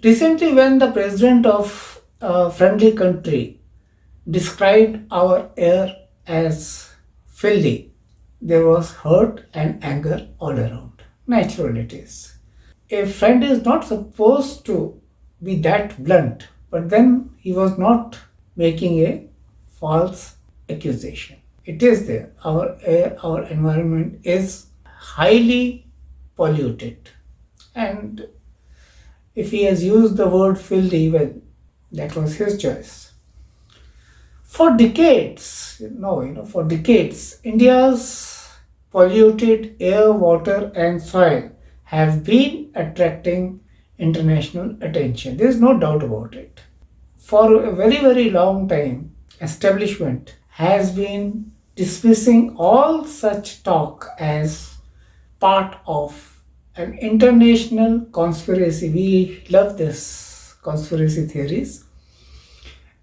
Recently, when the president of a friendly country described our air as filthy, there was hurt and anger all around. Natural it is. A friend is not supposed to be that blunt, but then he was not making a false accusation. It is there. Our air, our environment is highly polluted. And if he has used the word filthy, well, that was his choice. For decades, for decades, India's polluted air, water, and soil have been attracting international attention. There is no doubt about it. For a very, very long time, establishment has been dismissing all such talk as part of an international conspiracy. We love this conspiracy theories.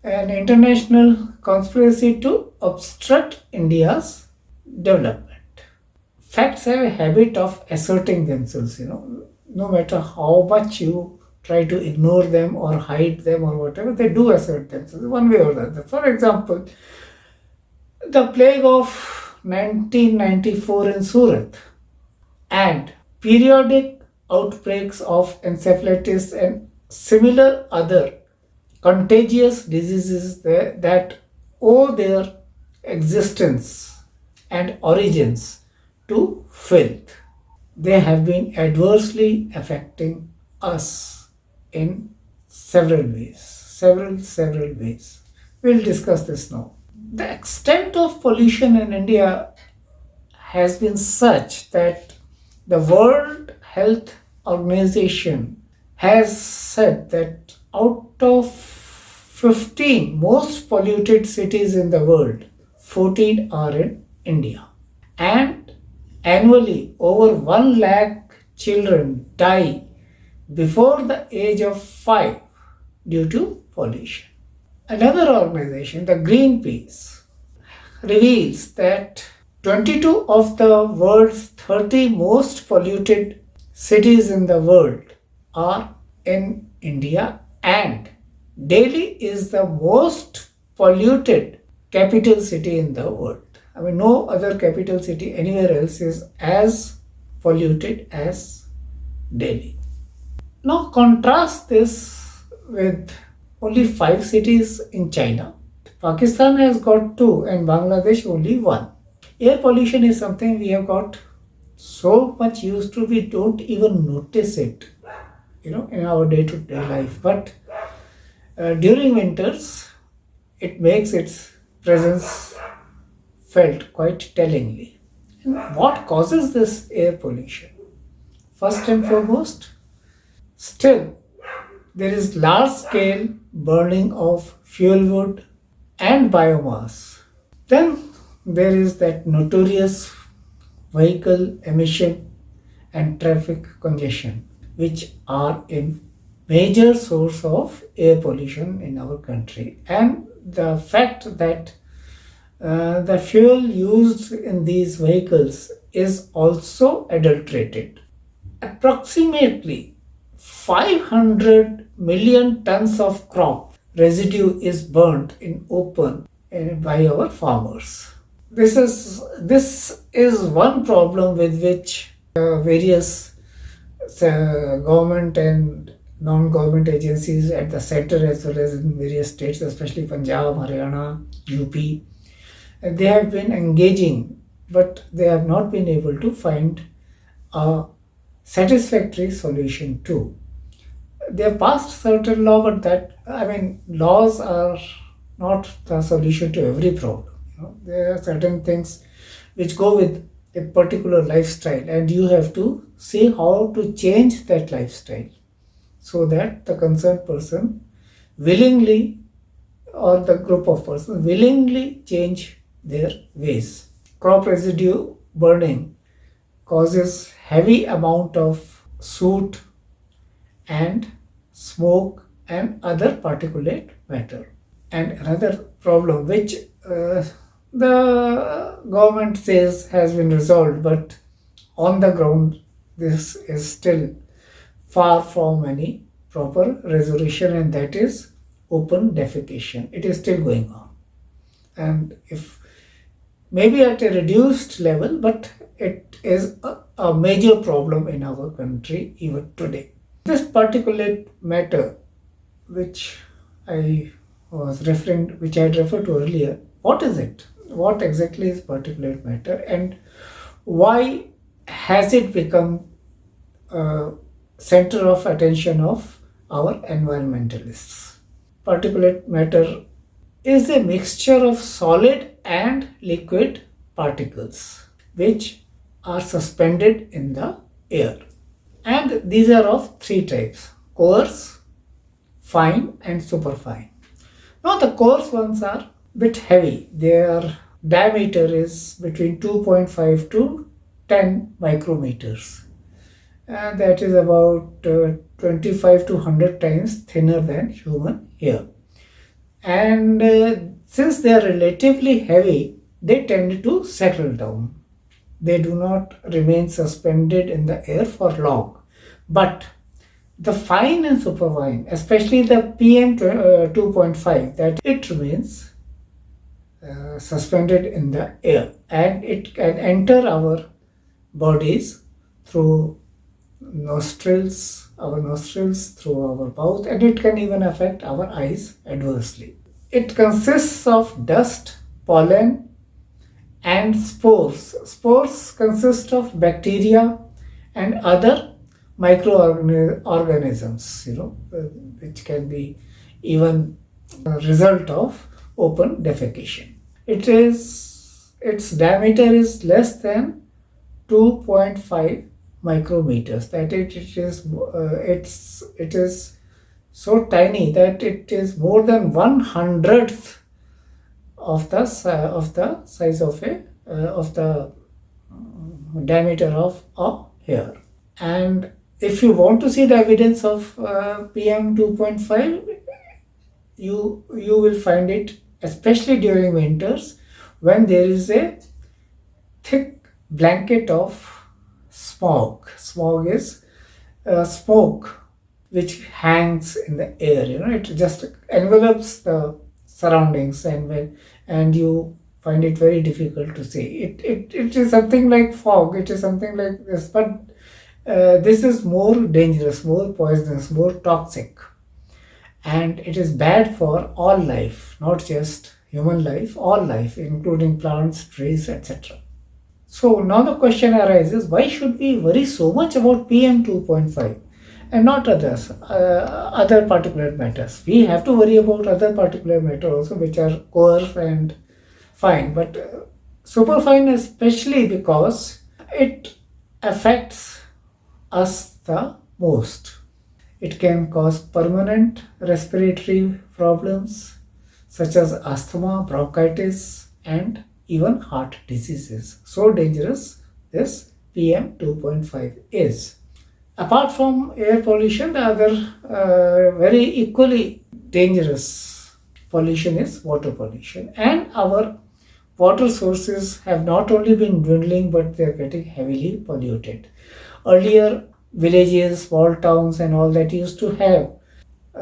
An international conspiracy to obstruct India's development. Facts have a habit of asserting themselves, no matter how much you try to ignore them or hide them or whatever, they do assert themselves one way or the other. For example, the plague of 1994 in Surat and periodic outbreaks of encephalitis and similar other contagious diseases that owe their existence and origins to filth. They have been adversely affecting us in several ways. Several ways. We'll discuss this now. The extent of pollution in India has been such that the World Health Organization has said that out of 15 most polluted cities in the world, 14 are in India. And annually, over 1 lakh children die before the age of 5 due to pollution. Another organization, the Greenpeace, reveals that 22 of the world's 30 most polluted cities in the world are in India, and Delhi is the most polluted capital city in the world. I mean, no other capital city anywhere else is as polluted as Delhi. Now contrast this with only 5 cities in China. Pakistan has got 2 and Bangladesh only 1. Air pollution is something we have got so much used to, we don't even notice it, in our day-to-day life. But during winters, it makes its presence felt quite tellingly. And what causes this air pollution? First and foremost, still there is large-scale burning of fuel wood and biomass. Then there is that notorious vehicle emission and traffic congestion, which are a major source of air pollution in our country. And the fact that the fuel used in these vehicles is also adulterated. Approximately 500 million tons of crop residue is burnt in open by our farmers. This is one problem with which various government and non-government agencies at the center as well as in various states, especially Punjab, Haryana, UP, they have been engaging, but they have not been able to find a satisfactory solution to. They have passed certain law, but laws are not the solution to every problem. There are certain things which go with a particular lifestyle, and you have to see how to change that lifestyle so that the concerned person willingly, or the group of persons willingly, change their ways. Crop residue burning causes heavy amount of soot and smoke and other particulate matter. And another problem which the government says has been resolved, but on the ground this is still far from any proper resolution, and that is open defecation. It is still going on. And if maybe at a reduced level, but it is a major problem in our country even today. This particulate matter, which I which I had referred to earlier, what is it? What exactly is particulate matter, and why has it become a center of attention of our environmentalists? Particulate matter is a mixture of solid and liquid particles which are suspended in the air. And these are of three types: coarse, fine, and superfine. Now, the coarse ones are a bit heavy. Their diameter is between 2.5 to 10 micrometers. And that is about 25 to 100 times thinner than human hair. And since they are relatively heavy, they tend to settle down. They do not remain suspended in the air for long. But the fine and superfine, especially the PM 2.5, that it remains suspended in the air, and it can enter our bodies through our nostrils, through our mouth, and it can even affect our eyes adversely. It consists of dust, pollen, and spores. Spores consist of bacteria and other microorganisms, which can be even a result of open defecation. Its diameter is less than 2.5 micrometers. That it is so tiny that it is more than 1/100th of the size of the diameter of a hair. And if you want to see the evidence of PM 2.5, you will find it especially during winters, when there is a thick blanket of smog. Smog is smoke which hangs in the air. It just envelops the surroundings, and you find it very difficult to see. It is something like fog. It is something like this, but this is more dangerous, more poisonous, more toxic, and it is bad for all life, not just human life, all life, including plants, trees, etc. So now the question arises, why should we worry so much about PM 2.5 and not other particulate matters? We have to worry about other particulate matter also, which are coarse and fine, but superfine especially, because it affects us the most. It can cause permanent respiratory problems such as asthma, bronchitis, and even heart diseases. So dangerous this PM 2.5 is. Apart from air pollution, the other very equally dangerous pollution is water pollution. And our water sources have not only been dwindling, but they are getting heavily polluted. Earlier, villages, small towns, and all that used to have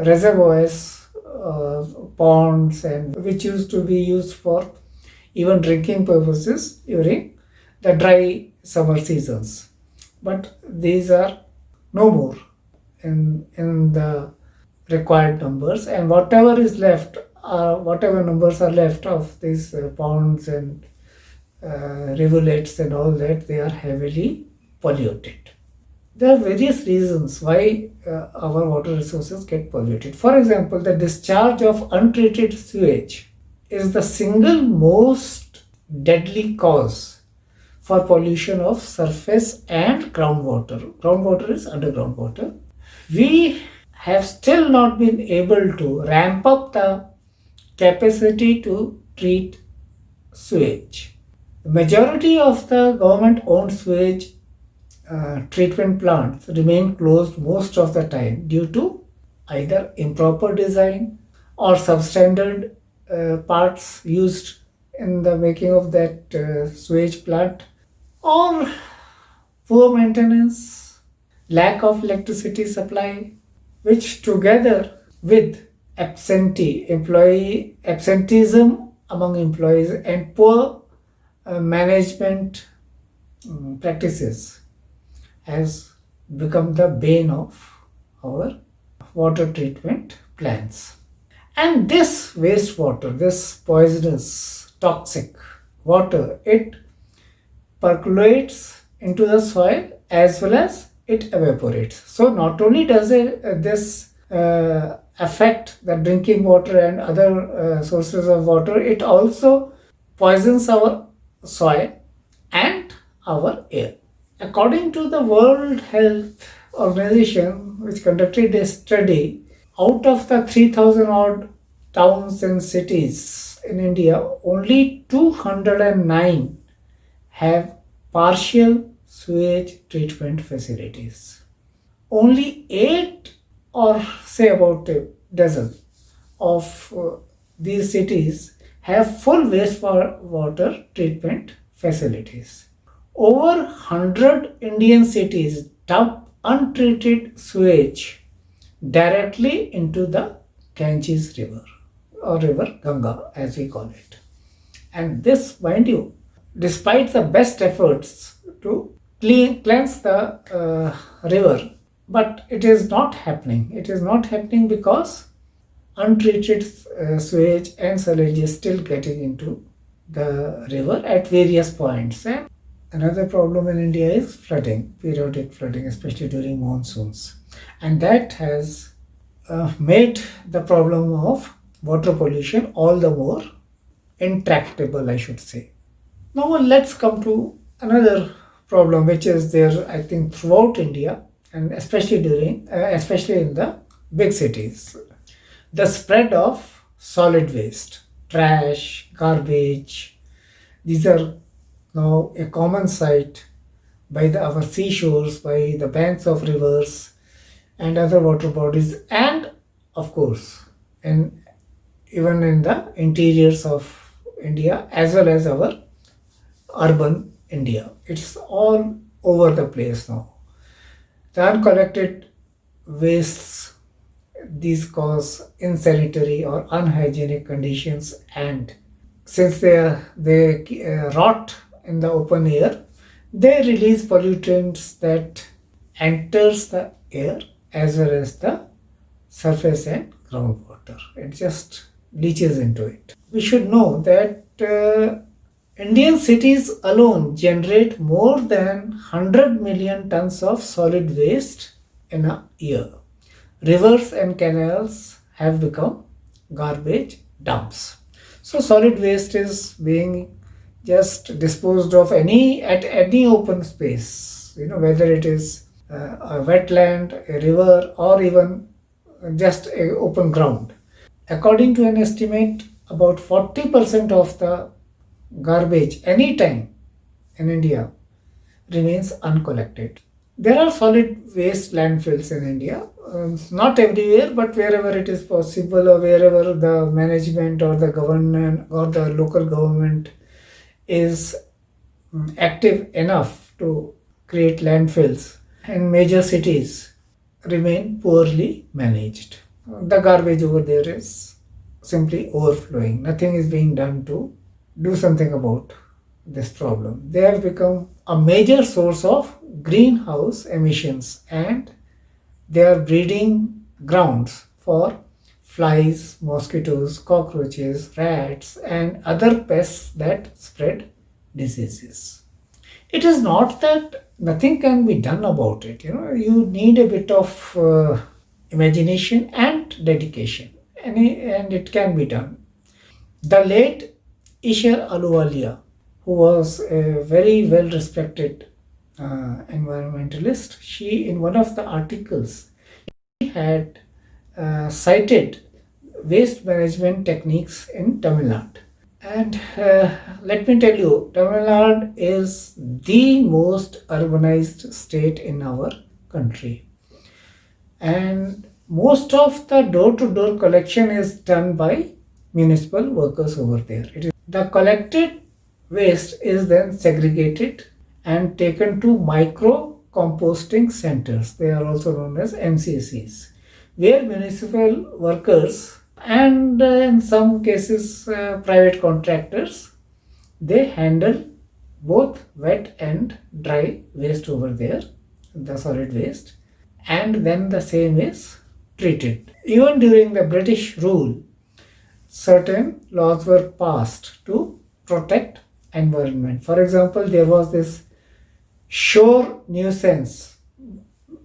reservoirs, ponds, and which used to be used for even drinking purposes during the dry summer seasons. But these are no more in the required numbers, and whatever is left, whatever numbers are left of these ponds and rivulets and all that, they are heavily polluted. There are various reasons why our water resources get polluted. For example, the discharge of untreated sewage is the single most deadly cause for pollution of surface and groundwater. Groundwater is underground water. We have still not been able to ramp up the capacity to treat sewage. The majority of the government-owned sewage treatment plants remain closed most of the time due to either improper design or substandard parts used in the making of that sewage plant, or poor maintenance, lack of electricity supply, which together with employee absenteeism among employees and poor management practices has become the bane of our water treatment plants. And this wastewater, this poisonous, toxic water, it percolates into the soil as well as it evaporates. So not only does this affect the drinking water and other sources of water, it also poisons our soil and our air. According to the World Health Organization, which conducted a study, out of the 3,000 odd towns and cities in India, only 209 have partial sewage treatment facilities. Only 8 or say about a dozen of these cities have full wastewater treatment facilities. Over 100 Indian cities dump untreated sewage directly into the Ganges River or River Ganga as we call it. And this, mind you, despite the best efforts to cleanse the river, but it is not happening. It is not happening because untreated sewage and sewage is still getting into the river at various points. And another problem in India is flooding, periodic flooding, especially during monsoons. And that has made the problem of water pollution all the more intractable, I should say. Now let's come to another problem which is there, I think, throughout India and especially in the big cities. The spread of solid waste, trash, garbage. These are now a common sight by our seashores, by the banks of rivers and other water bodies, and of course, even in the interiors of India as well as our urban India. It's all over the place now. The uncollected wastes, these cause insanitary or unhygienic conditions, and since they rot in the open air, they release pollutants that enters the air as well as the surface and groundwater. It just leaches into it. We should know that Indian cities alone generate more than 100 million tons of solid waste in a year. Rivers and canals have become garbage dumps. So solid waste is being just disposed of at any open space, whether it is a wetland, a river, or even just a open ground. According to an estimate, about 40% of the garbage anytime in India remains uncollected. There are solid waste landfills in India, not everywhere, but wherever it is possible or wherever the management or the government or the local government is active enough to create landfills in major cities remain poorly managed. The garbage over there is simply overflowing. Nothing is being done to do something about this problem. They have become a major source of greenhouse emissions and they are breeding grounds for flies, mosquitoes, cockroaches, rats, and other pests that spread diseases. It is not that nothing can be done about it. You need a bit of imagination and dedication, and it can be done. The late Ishar Aluwalia, who was a very well respected environmentalist, she, in one of the articles, she had cited waste management techniques in Tamil Nadu. And let me tell you, Tamil Nadu is the most urbanized state in our country. And most of the door-to-door collection is done by municipal workers over there. The collected waste is then segregated and taken to micro composting centers. They are also known as MCCs, where municipal workers and in some cases private contractors, they handle both wet and dry waste over there, the solid waste, and then the same is treated. Even during the British rule, certain laws were passed to protect environment. For example, there was this shore nuisance,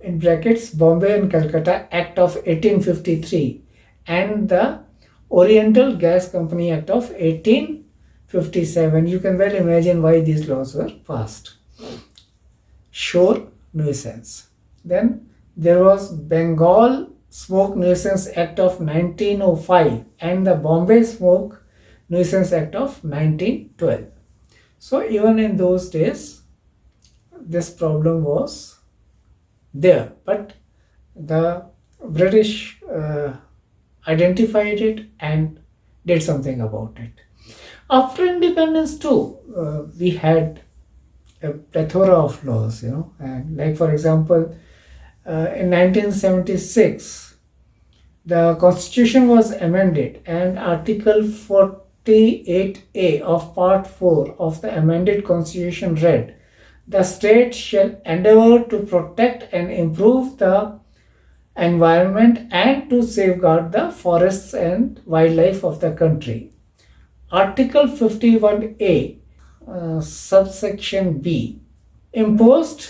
in brackets Bombay and Calcutta Act of 1853, and the Oriental Gas Company Act of 1857. You can well imagine why these laws were passed. Shore nuisance. Then there was Bengal Smoke Nuisance Act of 1905 and the Bombay Smoke Nuisance Act of 1912. So even in those days, this problem was there, but the British identified it and did something about it. After independence too, we had a plethora of laws, and like for example, in 1976, the constitution was amended and Article 48A of Part 4 of the amended constitution read, the state shall endeavor to protect and improve the environment and to safeguard the forests and wildlife of the country. Article 51A, subsection B, imposed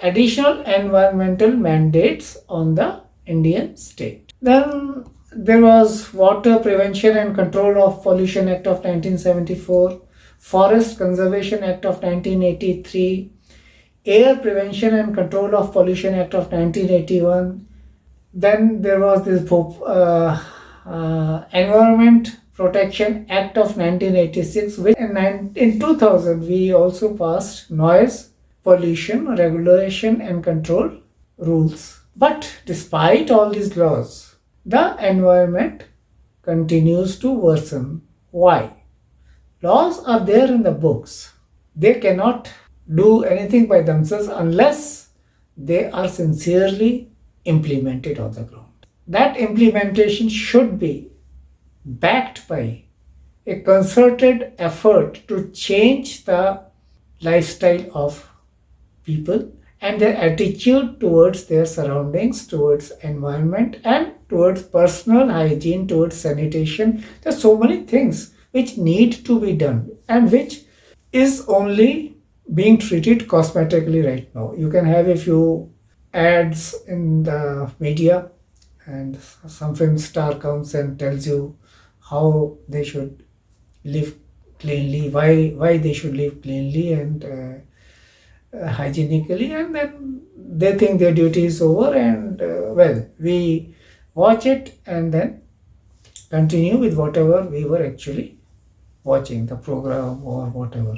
additional environmental mandates on the Indian state. Then there was Water Prevention and Control of Pollution Act of 1974, Forest Conservation Act of 1983, Air Prevention and Control of Pollution Act of 1981. Then there was this Environment Protection Act of 1986, which in 2000 we also passed Noise Pollution Regulation and Control rules. But despite all these laws, the environment continues to worsen. Why? Laws are there in the books. They cannot do anything by themselves unless they are sincerely implemented on the ground. That implementation should be backed by a concerted effort to change the lifestyle of people and their attitude towards their surroundings, towards environment, and towards personal hygiene, towards sanitation. There are so many things which need to be done and which is only being treated cosmetically right now. You can have a few ads in the media and some film star comes and tells you how they should live cleanly, why they should live cleanly and hygienically, and then they think their duty is over and we watch it and then continue with whatever we were actually watching, the program or whatever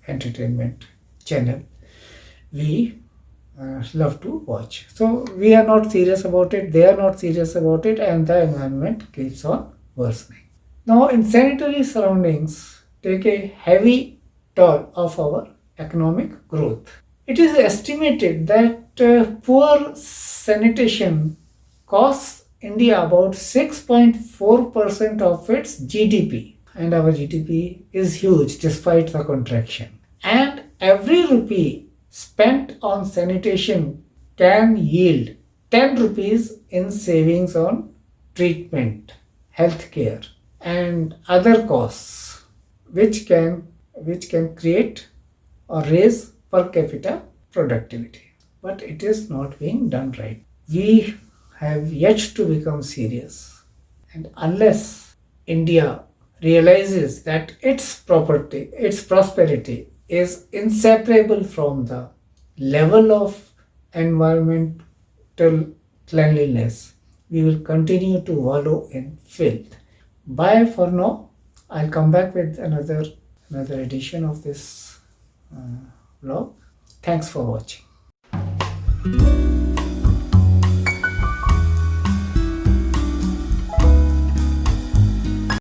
entertainment channel we love to watch. So we are not serious about it, they are not serious about it, and the environment keeps on worsening. Now insanitary surroundings take a heavy toll of our economic growth. It is estimated that poor sanitation costs India about 6.4% of its GDP, and our GDP is huge despite the contraction. And every rupee spent on sanitation can yield 10 rupees in savings on treatment, healthcare, and other costs, which can create or raise per capita productivity. But it is not being done right. We have yet to become serious. And unless India realizes that its prosperity is inseparable from the level of environmental cleanliness, we will continue to wallow in filth. Bye for now. I'll come back with another edition of this vlog. Thanks for watching.